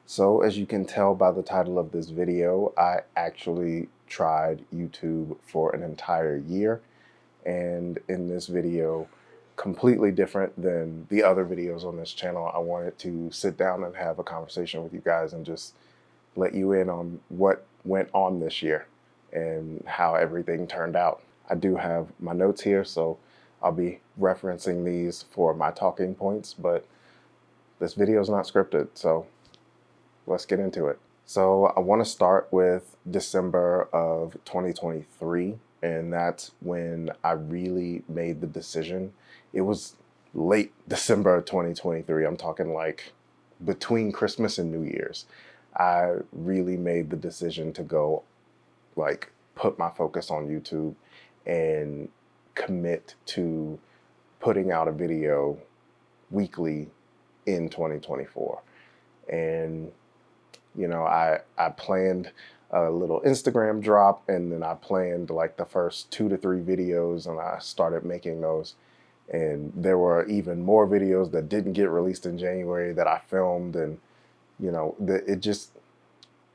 So as you can tell by the title of this video, I actually tried YouTube for an entire year. And in this video, completely different than the other videos on this channel, I wanted to sit down and have a conversation with you guys and just let you in on what went on this year and how everything turned out. I do have my notes here, so I'll be referencing these for my talking points, but this video is not scripted, so let's get into it. So I want to start with December of 2023, and that's when I really made the decision. It was late December of 2023. I'm talking like between Christmas and New Year's. I really made the decision to go put my focus on YouTube and commit to putting out a video weekly in 2024. And I planned a little Instagram drop, and then I planned like the first 2 to 3 videos, and I started making those. And there were even more videos that didn't get released in January that I filmed, and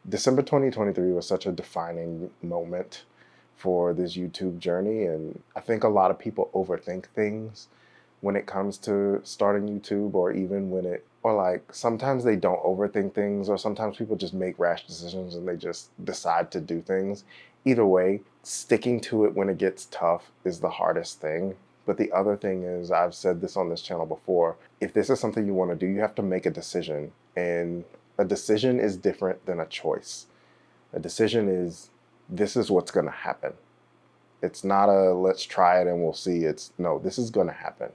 December 2023 was such a defining moment for this YouTube journey. And I think a lot of people overthink things when it comes to starting YouTube, or even sometimes they don't overthink things, or sometimes people just make rash decisions and they just decide to do things. Either way, sticking to it when it gets tough is the hardest thing. But the other thing is, I've said this on this channel before, if this is something you want to do, you have to make a decision. And a decision is different than a choice. A decision is, this is what's going to happen. It's not a let's try it and we'll see. It's no, this is going to happen.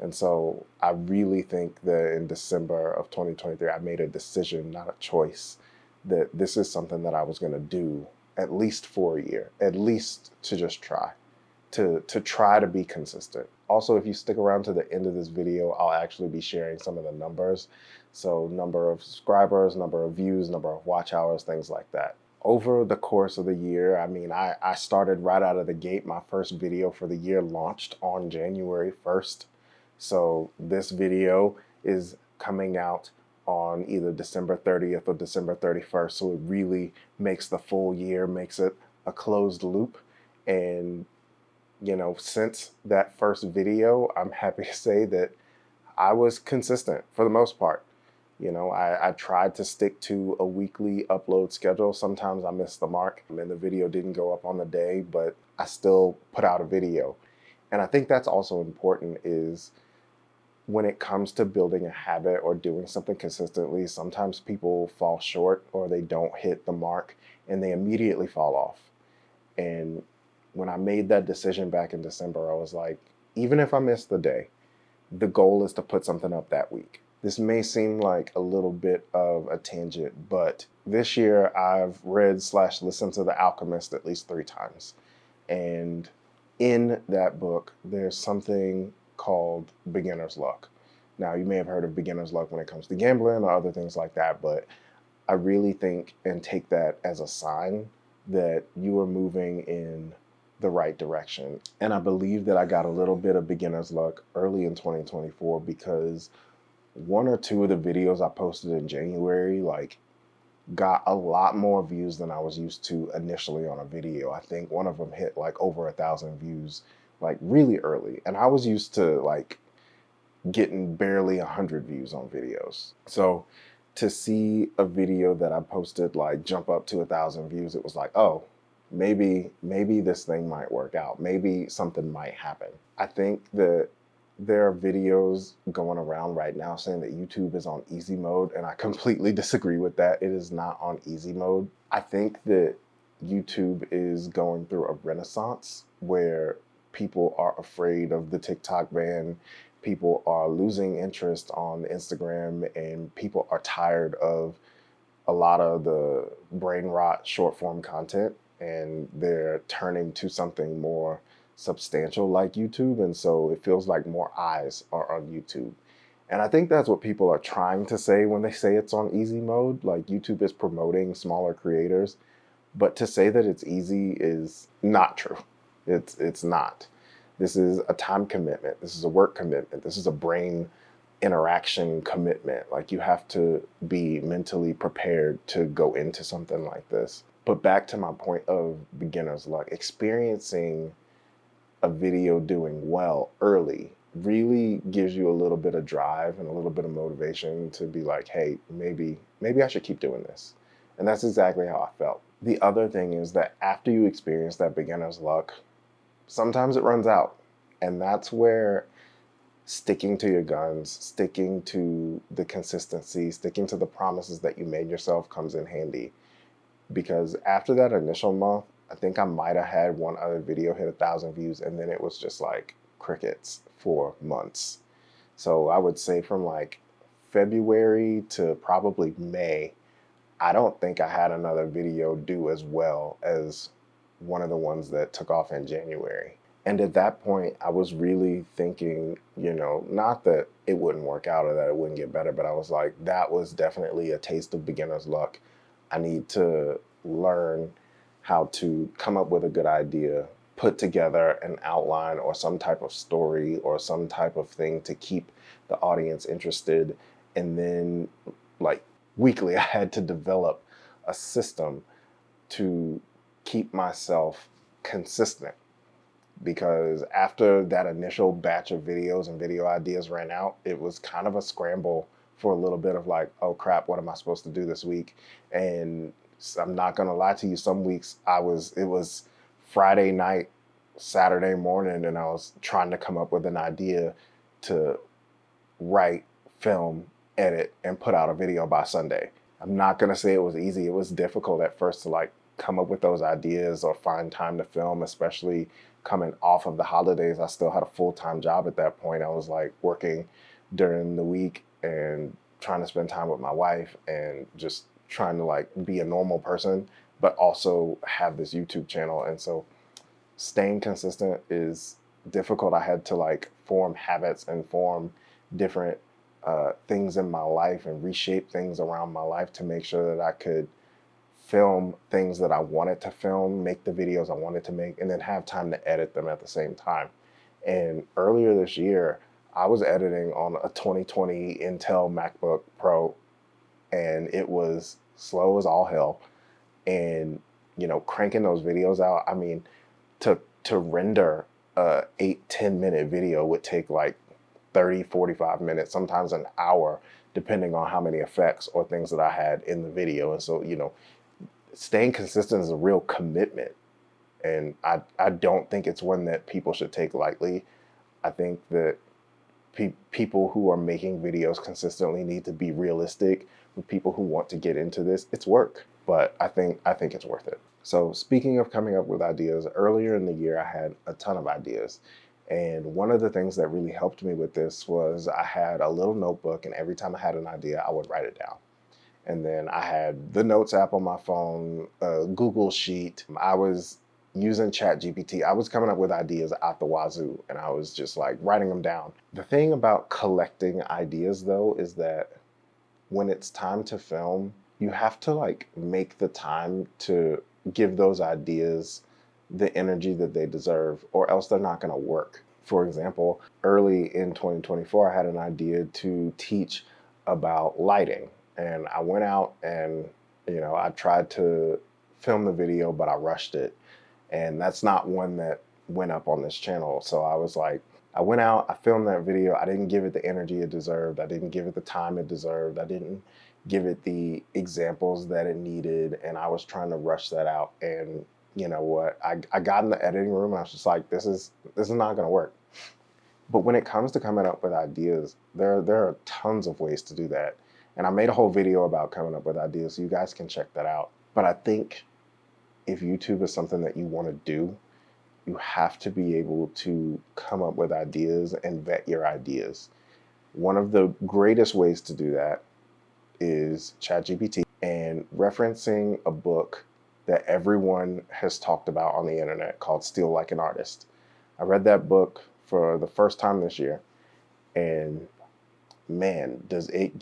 And so I really think that in December of 2023, I made a decision, not a choice, that this is something that I was going to do at least for a year, at least to just try, to try to be consistent. Also, if you stick around to the end of this video, I'll actually be sharing some of the numbers. So number of subscribers, number of views, number of watch hours, things like that. Over the course of the year, I started right out of the gate. My first video for the year launched on January 1st. So this video is coming out on either December 30th or December 31st. So it really makes the full year, makes it a closed loop. And, since that first video, I'm happy to say that I was consistent for the most part. I tried to stick to a weekly upload schedule. Sometimes I missed the mark and the video didn't go up on the day, but I still put out a video. And I think that's also important, is when it comes to building a habit or doing something consistently, sometimes people fall short or they don't hit the mark and they immediately fall off. And when I made that decision back in December, I was like, even if I miss the day, the goal is to put something up that week. This may seem like a little bit of a tangent, but this year I've read/listened to The Alchemist at least 3 times. And in that book, there's something called beginner's luck. Now, you may have heard of beginner's luck when it comes to gambling or other things like that, but I really think and take that as a sign that you are moving in the right direction. And I believe that I got a little bit of beginner's luck early in 2024, because 1 or 2 of the videos I posted in January got a lot more views than I was used to initially on a video. I think one of them hit over 1,000 views really early, and I was used to getting barely 100 views on videos. So to see a video that I posted jump up to 1,000 views, it was like, oh, maybe this thing might work out. Maybe something might happen. I think that there are videos going around right now saying that YouTube is on easy mode, and I completely disagree with that. It is not on easy mode. I think that YouTube is going through a renaissance where people are afraid of the TikTok ban. People are losing interest on Instagram, and people are tired of a lot of the brain rot short form content, and they're turning to something more substantial like YouTube. And so it feels like more eyes are on YouTube. And I think that's what people are trying to say when they say it's on easy mode. YouTube is promoting smaller creators, but to say that it's easy is not true. It's not. This is a time commitment. This is a work commitment. This is a brain interaction commitment. Like you have to be mentally prepared to go into something like this. But back to my point of beginner's luck, experiencing a video doing well early really gives you a little bit of drive and a little bit of motivation to be like, hey, maybe I should keep doing this. And that's exactly how I felt. The other thing is that after you experience that beginner's luck, sometimes it runs out. And that's where sticking to your guns, sticking to the consistency, sticking to the promises that you made yourself comes in handy. Because after that initial month, I think I might have had one other video hit 1,000 views, and then it was just like crickets for months. So I would say from like February to probably May, I don't think I had another video do as well as one of the ones that took off in January. And at that point, I was really thinking, not that it wouldn't work out or that it wouldn't get better, but I was like, that was definitely a taste of beginner's luck. I need to learn how to come up with a good idea, put together an outline or some type of story or some type of thing to keep the audience interested. And then, like, weekly, I had to develop a system to keep myself consistent. Because after that initial batch of videos and video ideas ran out, it was kind of a scramble for a little bit of like, oh crap, what am I supposed to do this week? And I'm not gonna lie to you, some weeks it was Friday night, Saturday morning, and I was trying to come up with an idea to write, film, edit, and put out a video by Sunday. I'm not gonna say it was easy. It was difficult at first to like come up with those ideas or find time to film, especially coming off of the holidays. I still had a full-time job at that point. I was like working during the week and trying to spend time with my wife and just trying to like be a normal person, but also have this YouTube channel. And so staying consistent is difficult. I had to like form habits and form different things in my life and reshape things around my life to make sure that I could film things that I wanted to film, make the videos I wanted to make, and then have time to edit them at the same time. And earlier this year, I was editing on a 2020 Intel MacBook Pro, and it was slow as all hell. And, cranking those videos out, I mean, to render a 8-10 minute video would take like 30-45 minutes, sometimes an hour, depending on how many effects or things that I had in the video. And so, staying consistent is a real commitment. And I don't think it's one that people should take lightly. I think that people who are making videos consistently need to be realistic with people who want to get into this. It's work, but I think it's worth it. So speaking of coming up with ideas, earlier in the year, I had a ton of ideas. And one of the things that really helped me with this was I had a little notebook, and every time I had an idea, I would write it down. And then I had the Notes app on my phone, Google Sheet. I was using ChatGPT. I was coming up with ideas out the wazoo, and I was just like writing them down. The thing about collecting ideas though is that when it's time to film, you have to like make the time to give those ideas the energy that they deserve, or else they're not gonna work. For example, early in 2024, I had an idea to teach about lighting. And I went out and, I tried to film the video, but I rushed it. And that's not one that went up on this channel. So I was like, I went out, I filmed that video. I didn't give it the energy it deserved. I didn't give it the time it deserved. I didn't give it the examples that it needed. And I was trying to rush that out. And you know what? I got in the editing room and I was just like, this is not gonna work. But when it comes to coming up with ideas, there are tons of ways to do that. And I made a whole video about coming up with ideas, so you guys can check that out. But I think if YouTube is something that you want to do, you have to be able to come up with ideas and vet your ideas. One of the greatest ways to do that is ChatGPT and referencing a book that everyone has talked about on the internet called Steal Like an Artist. I read that book for the first time this year, and man, does it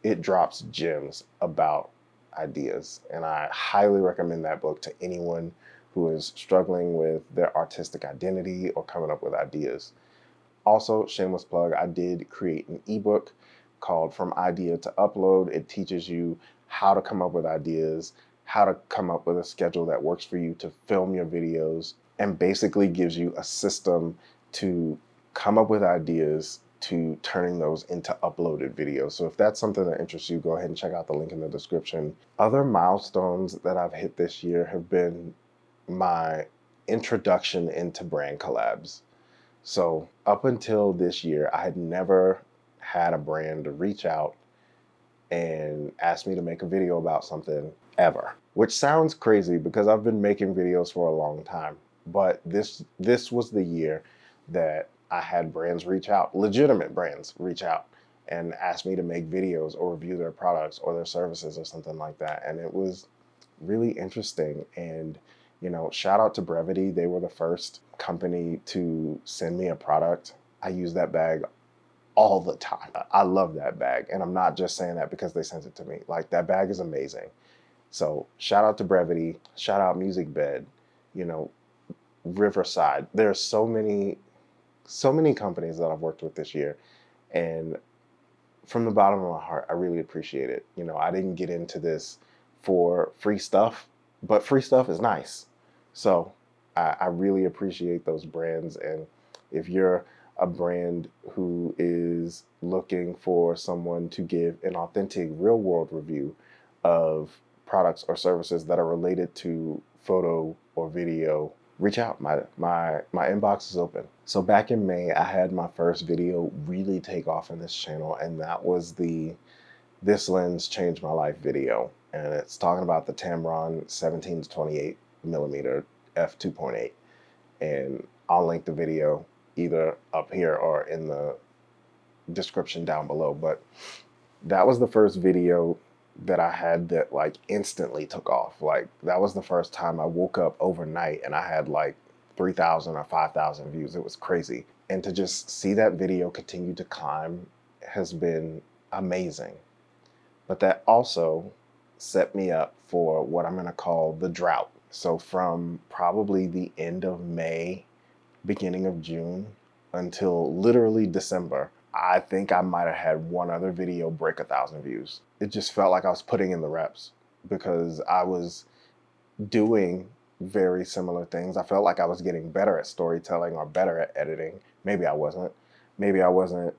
it drops gems about ideas. And I highly recommend that book to anyone who is struggling with their artistic identity or coming up with ideas. Also, shameless plug, I did create an ebook called From Idea to Upload. It teaches you how to come up with ideas, how to come up with a schedule that works for you to film your videos, and basically gives you a system to come up with ideas to turning those into uploaded videos. So if that's something that interests you, go ahead and check out the link in the description. Other milestones that I've hit this year have been my introduction into brand collabs. So up until this year, I had never had a brand reach out and ask me to make a video about something ever, which sounds crazy because I've been making videos for a long time. But this was the year that I had brands reach out, legitimate brands reach out and ask me to make videos or review their products or their services or something like that. And it was really interesting. And, you know, shout out to Brevity. They were the first company to send me a product. I use that bag all the time. I love that bag. And I'm not just saying that because they sent it to me. Like, that bag is amazing. So shout out to Brevity, shout out Music Bed, you know, Riverside. There are so many companies that I've worked with this year. And from the bottom of my heart, I really appreciate it. You know, I didn't get into this for free stuff, but free stuff is nice. So I really appreciate those brands. And if you're a brand who is looking for someone to give an authentic real world review of products or services that are related to photo or video, reach out. My inbox is open. So back in May, I had my first video really take off in this channel, and that was the This Lens Changed My Life video. And it's talking about the Tamron 17 to 28 millimeter f2.8. And I'll link the video either up here or in the description down below. But that was the first video that I had that like instantly took off. Like, that was the first time I woke up overnight and I had like 3,000 or 5,000 views. It was crazy. And to just see that video continue to climb has been amazing. But that also set me up for what I'm gonna call the drought. So from probably the end of May, beginning of June, until literally December, I think I might have had one other video break 1,000 views. It just felt like I was putting in the reps because I was doing very similar things. I felt like I was getting better at storytelling or better at editing. Maybe I wasn't. Maybe I wasn't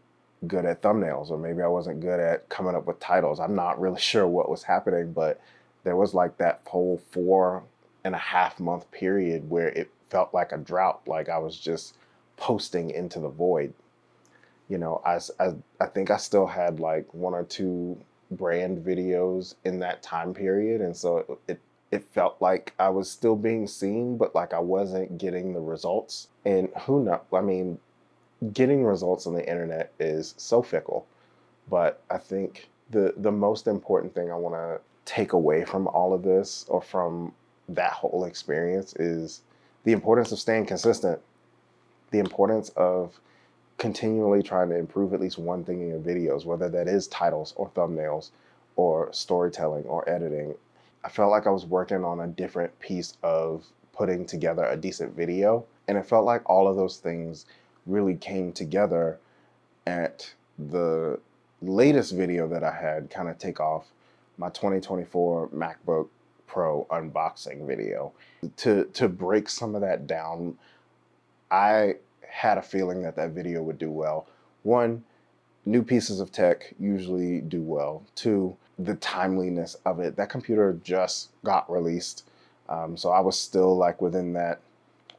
good at thumbnails, or maybe I wasn't good at coming up with titles. I'm not really sure what was happening, but there was like that whole 4.5 month period where it felt like a drought. Like I was just posting into the void. You know, I think I still had like one or two brand videos in that time period. And so it felt like I was still being seen, but like I wasn't getting the results. And who knows? I mean, getting results on the internet is so fickle. But I think the most important thing I want to take away from all of this, or from that whole experience, is the importance of staying consistent, the importance of continually trying to improve at least one thing in your videos, whether that is titles or thumbnails or storytelling or editing. I felt like I was working on a different piece of putting together a decent video, and it felt like all of those things really came together at the latest video that I had kind of take off, my 2024 MacBook Pro unboxing video. To break some of that down, I had a feeling that that video would do well. One, new pieces of tech usually do well. Two, the timeliness of it. That computer just got released. So I was still like within that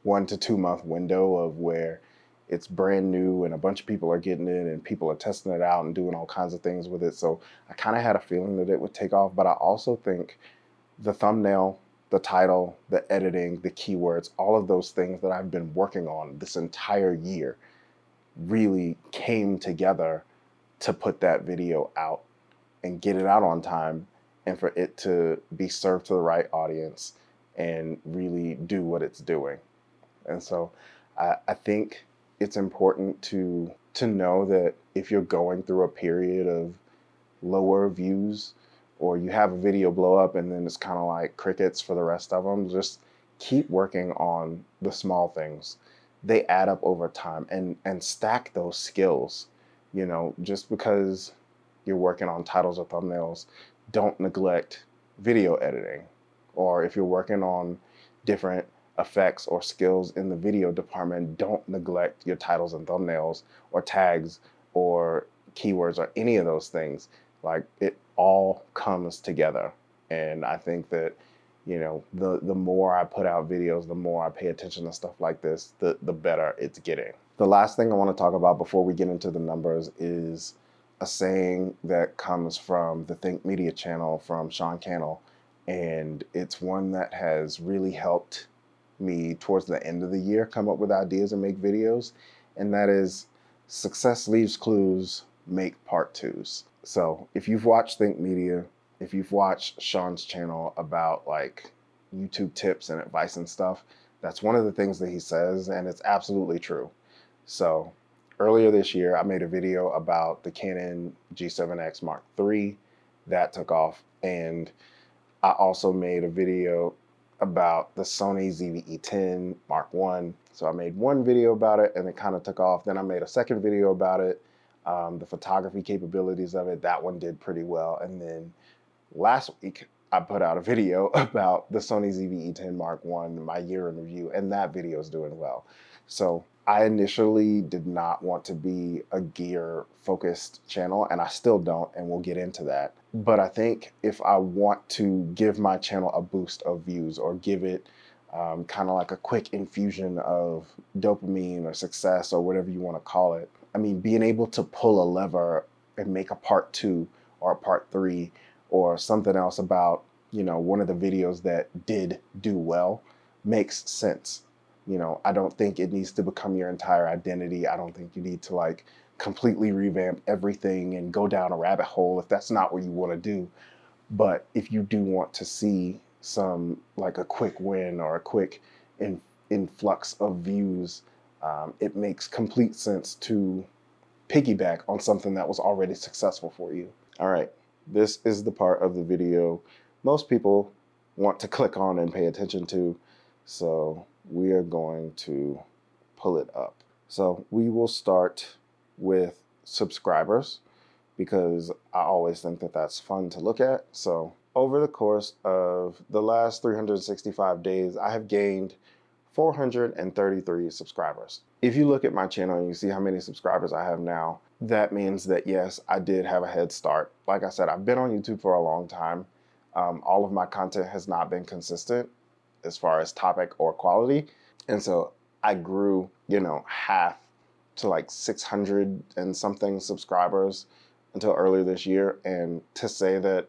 1 to 2 month window of where it's brand new and a bunch of people are getting it and people are testing it out and doing all kinds of things with it. So I kind of had a feeling that it would take off, but I also think the thumbnail, the title, the editing, the keywords, all of those things that I've been working on this entire year really came together to put that video out and get it out on time, and for it to be served to the right audience and really do what it's doing. And so I think it's important to know that if you're going through a period of lower views, or you have a video blow up and then it's kind of like crickets for the rest of them, just keep working on the small things. they add up over time, and stack those skills. You know, just because you're working on titles or thumbnails, don't neglect video editing. Or if you're working on different effects or skills in the video department, don't neglect your titles and thumbnails or tags or keywords or any of those things. Like, it all comes together. And I think that, you know, the more I put out videos, the more I pay attention to stuff like this, the better it's getting. The last thing I want to talk about before we get into the numbers is a saying that comes from the Think Media channel from Sean Cannell. And it's one that has really helped me towards the end of the year come up with ideas and make videos. And that is, success leaves clues, make part twos. So if you've watched Think Media, if you've watched Sean's channel about like YouTube tips and advice and stuff, that's one of the things that he says, and it's absolutely true. So earlier this year, I made a video about the Canon G7X Mark III. That took off. And I also made a video about the Sony ZV-E10 Mark I. So I made one video about it and it kind of took off. Then I made a second video about it, the photography capabilities of it. That one did pretty well. And then last week, I put out a video about the Sony ZV-E10 Mark I, my year in review, and that video is doing well. So I initially did not want to be a gear-focused channel, and I still don't, and we'll get into that. But I think if I want to give my channel a boost of views or give it kind of like a quick infusion of dopamine or success or whatever you want to call it, I mean, being able to pull a lever and make a part 2 or a part 3 or something else about, you know, one of the videos that did do well makes sense. You know, I don't think it needs to become your entire identity. I don't think you need to like completely revamp everything and go down a rabbit hole if that's not what you want to do. But if you do want to see some like a quick win or a quick influx of views, it makes complete sense to piggyback on something that was already successful for you. All right, this is the part of the video most people want to click on and pay attention to. So we are going to pull it up. So we will start with subscribers because I always think that that's fun to look at. So over the course of the last 365 days, I have gained 433 subscribers. If you look at my channel and you see how many subscribers I have now, that means that yes, I did have a head start. Like I said, I've been on YouTube for a long time. All of my content has not been consistent as far as topic or quality. And so I grew, you know, half to like 600 and something subscribers until earlier this year. And to say that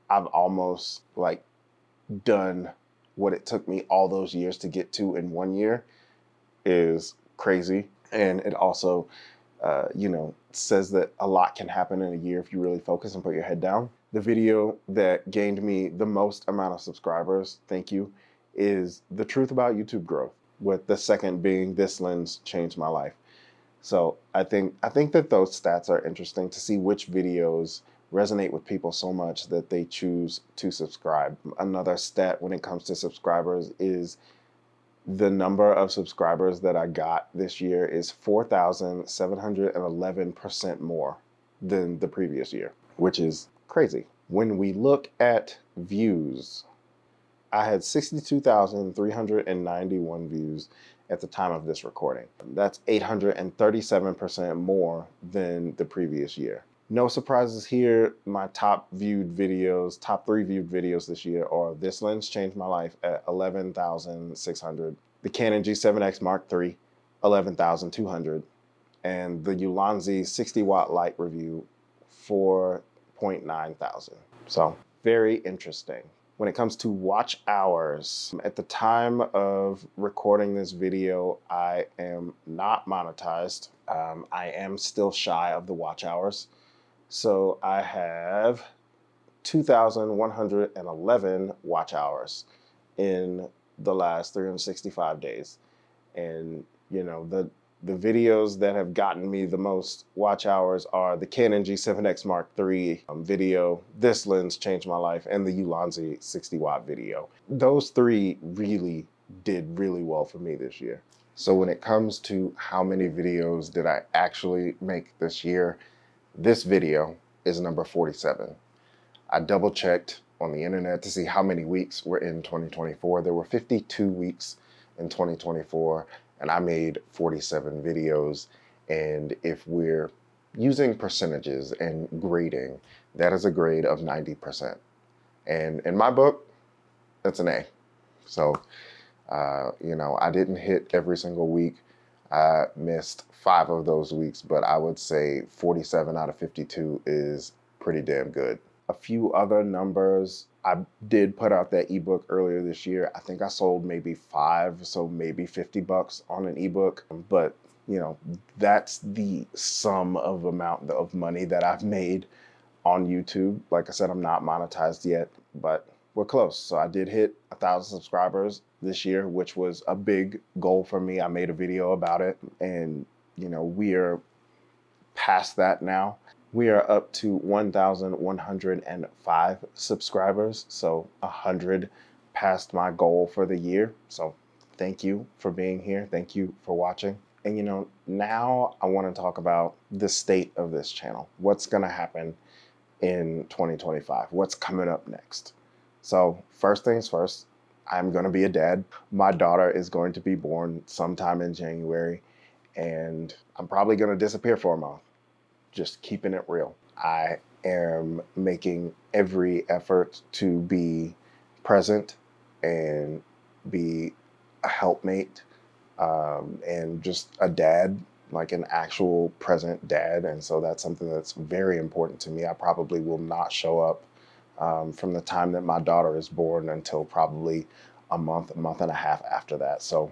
I've almost like done what it took me all those years to get to in 1 year is crazy. And it also, you know, says that a lot can happen in a year if you really focus and put your head down. The video that gained me the most amount of subscribers, thank you, is The Truth About YouTube Growth, with the second being This Lens Changed My Life. So I think that those stats are interesting to see which videos resonate with people so much that they choose to subscribe. Another stat when it comes to subscribers is the number of subscribers that I got this year is 4,711% more than the previous year, which is crazy. When we look at views, I had 62,391 views at the time of this recording. That's 837% more than the previous year. No surprises here. My top 3 viewed videos this year are This Lens Changed My Life at 11,600, the Canon G7X Mark III, 11,200, and the Ulanzi 60-watt light review, 4.9 thousand. So very interesting. When it comes to watch hours, at the time of recording this video, I am not monetized. I am still shy of the watch hours. So I have 2,111 watch hours in the last 365 days. And, you know, the videos that have gotten me the most watch hours are the Canon G7X Mark III video, This Lens Changed My Life, and the Ulanzi 60-watt video. Those 3 really did really well for me this year. So when it comes to how many videos did I actually make this year, this video is number 47. I double checked on the internet to see how many weeks were in 2024. There were 52 weeks in 2024, and I made 47 videos. And if we're using percentages and grading, that is a grade of 90%. And in my book, that's an A. So, I didn't hit every single week. I missed 5 of those weeks, but I would say 47 out of 52 is pretty damn good. A few other numbers. I did put out that ebook earlier this year. I think I sold maybe 5, so maybe $50 on an ebook. But that's the sum of amount of money that I've made on YouTube. Like I said, I'm not monetized yet, but we're close. So I did hit 1,000 subscribers this year, which was a big goal for me. I made a video about it, and we are past that now. We are up to 1,105 subscribers, so 100 past my goal for the year. So thank you for being here. Thank you for watching. And now I want to talk about the state of this channel. What's going to happen in 2025? What's coming up next? So first things first, I'm going to be a dad. My daughter is going to be born sometime in January, and I'm probably going to disappear for a month. Just keeping it real. I am making every effort to be present and be a helpmate, and just a dad, like an actual present dad. And so that's something that's very important to me. I probably will not show up from the time that my daughter is born until probably a month and a half after that. So,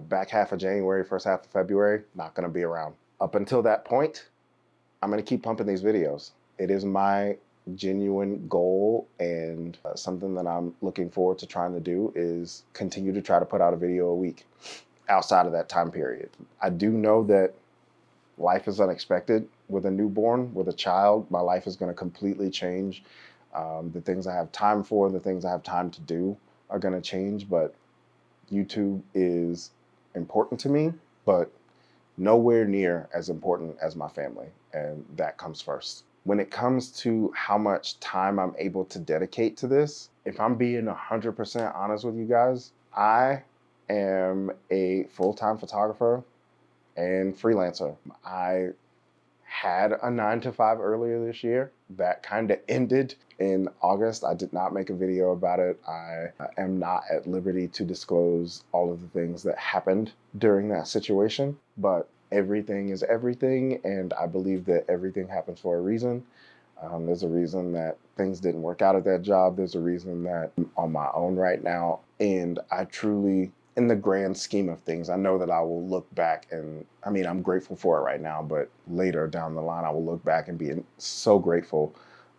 back half of January, first half of February, not going to be around. Up until that point, I'm going to keep pumping these videos. It is my genuine goal, and something that I'm looking forward to trying to do is continue to try to put out a video a week outside of that time period. I do know that life is unexpected with a newborn, with a child. My life is going to completely change. The things I have time for, the things I have time to do are going to change, but YouTube is important to me, but nowhere near as important as my family, and that comes first. When it comes to how much time I'm able to dedicate to this, if I'm being 100% honest with you guys, I am a full-time photographer and freelancer. I had a 9-to-5 earlier this year. That kind of ended in August. I did not make a video about it. I am not at liberty to disclose all of the things that happened during that situation, but everything is everything, and I believe that everything happens for a reason. There's a reason that things didn't work out at that job. There's a reason that I'm on my own right now, and I truly, in the grand scheme of things, I know that I will look back, and I'm grateful for it right now, but later down the line, I will look back and be so grateful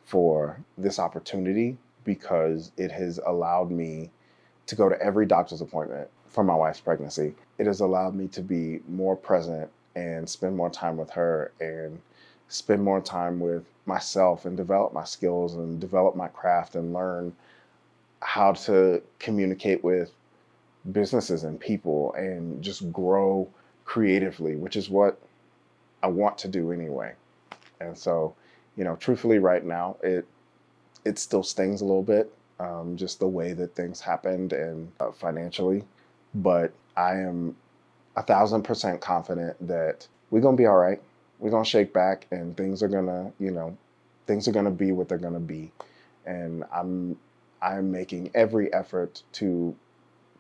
for this opportunity, because it has allowed me to go to every doctor's appointment for my wife's pregnancy. It has allowed me to be more present and spend more time with her, and spend more time with myself, and develop my skills and develop my craft, and learn how to communicate with businesses and people, and just grow creatively, which is what I want to do anyway. And so, truthfully right now, it still stings a little bit, just the way that things happened, and financially, but I am 1,000% confident that we're going to be all right. We're going to shake back, and things are going to be what they're going to be. And I'm making every effort to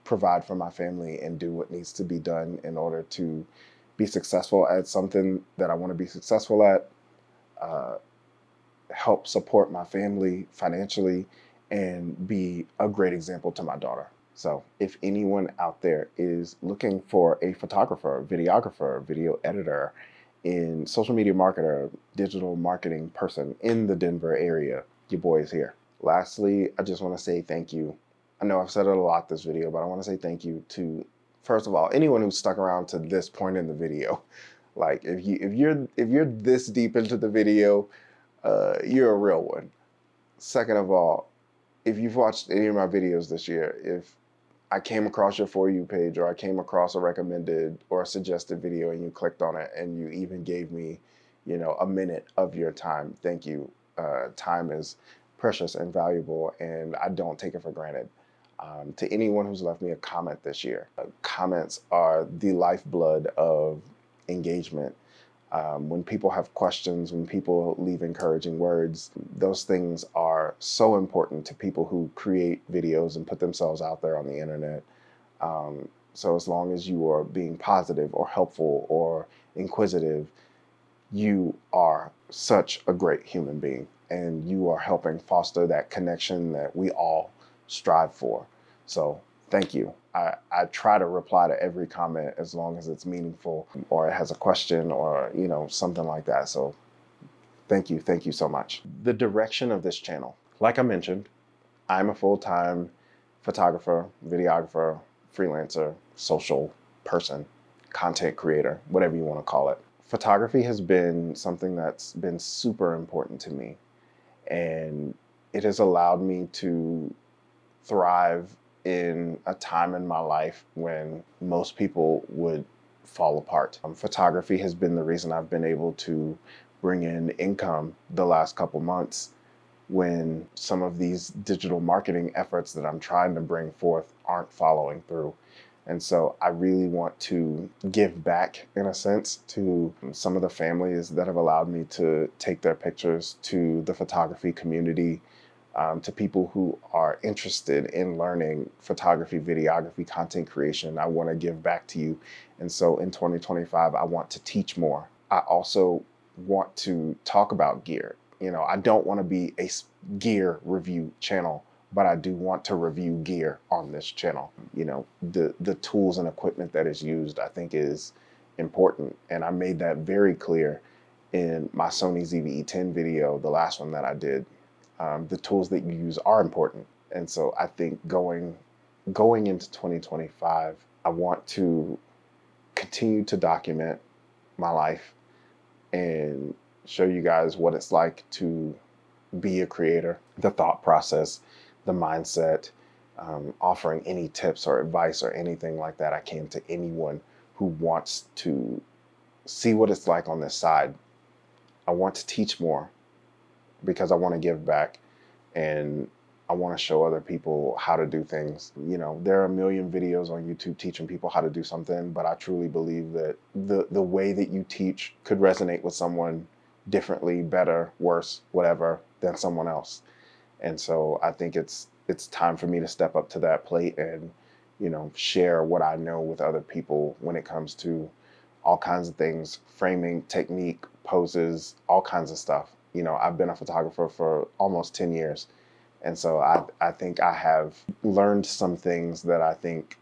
provide for my family and do what needs to be done in order to be successful at something that I want to be successful at, help support my family financially, and be a great example to my daughter. So if anyone out there is looking for a photographer, videographer, video editor, in social media marketer, digital marketing person in the Denver area, your boy is here. Lastly, I just want to say thank you. I know I've said it a lot this video, but I want to say thank you to, first of all, anyone who's stuck around to this point in the video. Like, if you're this deep into the video, you're a real one. Second of all, if you've watched any of my videos this year, if I came across your For You page, or I came across a recommended or a suggested video and you clicked on it and you even gave me, a minute of your time. Thank you. Time is precious and valuable, and I don't take it for granted. To anyone who's left me a comment this year, comments are the lifeblood of engagement. When people have questions, when people leave encouraging words, those things are so important to people who create videos and put themselves out there on the internet. So as long as you are being positive or helpful or inquisitive, you are such a great human being, and you are helping foster that connection that we all strive for. So thank you. I try to reply to every comment as long as it's meaningful or it has a question or, something like that. So thank you. Thank you so much. The direction of this channel, like I mentioned, I'm a full-time photographer, videographer, freelancer, social person, content creator, whatever you want to call it. Photography has been something that's been super important to me, and it has allowed me to thrive in a time in my life when most people would fall apart. Photography has been the reason I've been able to bring in income the last couple months when some of these digital marketing efforts that I'm trying to bring forth aren't following through. And so I really want to give back, in a sense, to some of the families that have allowed me to take their pictures, to the photography community, to people who are interested in learning photography, videography, content creation. I want to give back to you. And so in 2025, I want to teach more. I also want to talk about gear. I don't want to be a gear review channel, but I do want to review gear on this channel. The tools and equipment that is used, I think, is important. And I made that very clear in my Sony ZV-E10 video, the last one that I did. The tools that you use are important. And so I think going into 2025, I want to continue to document my life and show you guys what it's like to be a creator, the thought process, the mindset, offering any tips or advice or anything like that I can to anyone who wants to see what it's like on this side. I want to teach more because I want to give back, and I want to show other people how to do things. There are a million videos on YouTube teaching people how to do something, but I truly believe that the way that you teach could resonate with someone differently, better, worse, whatever, than someone else. And so I think it's time for me to step up to that plate and, share what I know with other people when it comes to all kinds of things, framing, technique, poses, all kinds of stuff. I've been a photographer for almost 10 years. And so I think I have learned some things that I think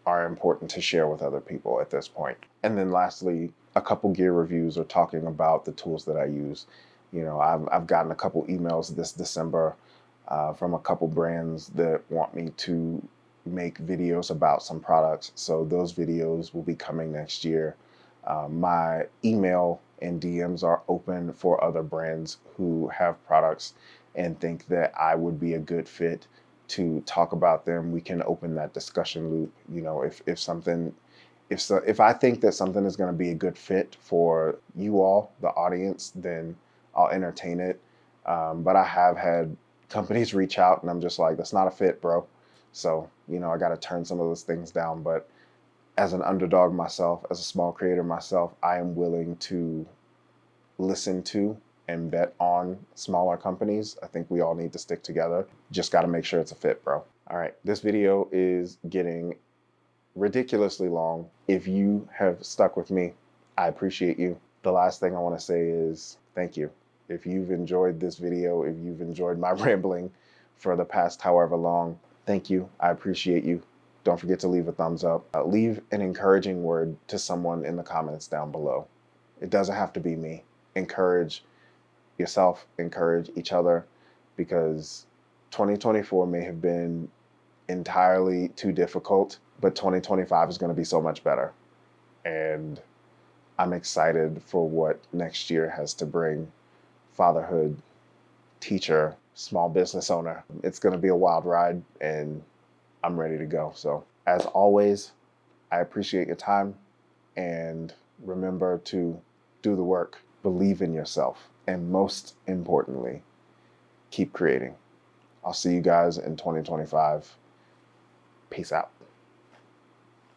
are important to share with other people at this point. And then lastly, a couple gear reviews are talking about the tools that I use. I've gotten a couple emails this December from a couple brands that want me to make videos about some products. So those videos will be coming next year. My email and DMs are open for other brands who have products and think that I would be a good fit to talk about them. We can open that discussion loop. If I think that something is going to be a good fit for you all, the audience, then I'll entertain it. But I have had companies reach out and I'm just like, that's not a fit, bro. So, I got to turn some of those things down. But as an underdog myself, as a small creator myself, I am willing to listen to and bet on smaller companies. I think we all need to stick together. Just got to make sure it's a fit, bro. All right, this video is getting ridiculously long. If you have stuck with me, I appreciate you. The last thing I want to say is thank you. If you've enjoyed this video, if you've enjoyed my rambling for the past however long, thank you. I appreciate you. Don't forget to leave a thumbs up. Leave an encouraging word to someone in the comments down below. It doesn't have to be me. Encourage yourself, encourage each other, because 2024 may have been entirely too difficult, but 2025 is going to be so much better. And I'm excited for what next year has to bring. Fatherhood, teacher, small business owner. It's going to be a wild ride, and I'm ready to go. So As always, I appreciate your time, and remember to do the work, believe in yourself, and most importantly, keep creating. I'll see you guys in 2025. Peace out.